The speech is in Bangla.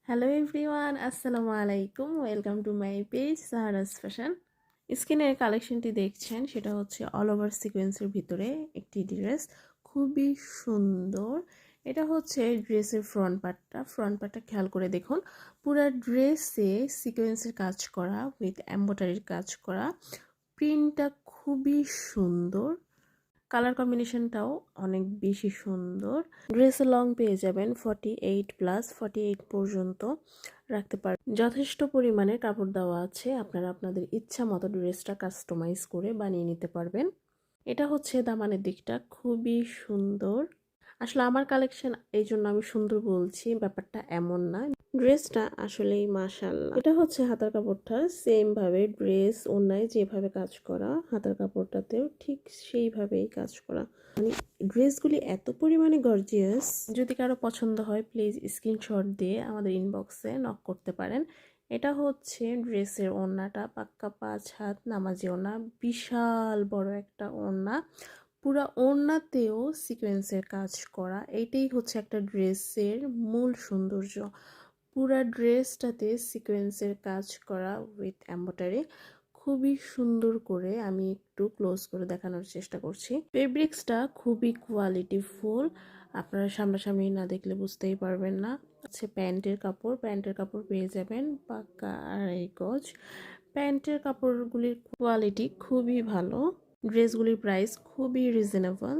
হ্যালো এভরিওয়ান, আসসালামু আলাইকুম। Welcome to my page Sahara's fashion. স্কিনের কালেকশনটি দেখছেন, সেটা হচ্ছে অল ওভার সিকোয়েন্সের ভিতরে একটি ড্রেস, খুবই সুন্দর। এটা হচ্ছে ড্রেসের ফ্রন্ট পার্টটা খেয়াল করে দেখুন। পুরো ড্রেসে সিকোয়েন্সের কাজ করা উইথ এমব্রয়ডারির কাজ করা। প্রিন্টটা খুবই সুন্দর, কালার কম্বিনেশনটাও অনেক বেশি সুন্দর। ড্রেসের লং পেয়ে যাবেন 48+, 48 পর্যন্ত রাখতে পারবেন। যথেষ্ট পরিমাণে কাপড় দেওয়া আছে, আপনারা আপনাদের ইচ্ছা মতো ড্রেসটা কাস্টমাইজ করে বানিয়ে নিতে পারবেন। এটা হচ্ছে দামানের দিকটা, খুবই সুন্দর। আসলে আমার কালেকশন, এই জন্য আমি সুন্দর বলছি, ব্যাপারটা এমন না। ড্রেসটা আসলেই মাশাআল্লাহ। এটা হচ্ছে হাতার কাপড়টা, সেম ভাবে ড্রেস ওড়নায় যেভাবে কাজ করা, হাতার কাপড়টাতেও ঠিক সেইভাবেই কাজ করা। মানে ড্রেসগুলি এত পরিমাণে গর্জিয়াস। যদি কারো পছন্দ হয় প্লিজ স্ক্রিনশট দিয়ে আমাদের ইনবক্সে নক করতে পারেন। এটা হচ্ছে ড্রেসের ওড়নাটা, পাক্কা 5 হাত নামাজি ওড়না, বিশাল বড় একটা ওড়না। পুরা ওড়নাতেও সিকোয়েন্সের কাজ করা। এইটাই হচ্ছে একটা ড্রেসের মূল সৌন্দর্য। পুরা ড্রেসটাতে সিকোয়েন্সের কাজ করা উইথ এমব্রয়ডারি, খুবই সুন্দর করে আমি একটু ক্লোজ করে দেখানোর চেষ্টা করছি। ফেব্রিক্সটা খুবই কোয়ালিটিফুল, আপনারা সামনাসামনি না দেখলে বুঝতেই পারবেন না। হচ্ছে প্যান্টের কাপড় পেয়ে যাবেন পাক্কা 2.5 গজ। প্যান্টের কাপড়গুলির কোয়ালিটি খুবই ভালো, ড্রেসগুলির প্রাইস খুবই রিজনেবল।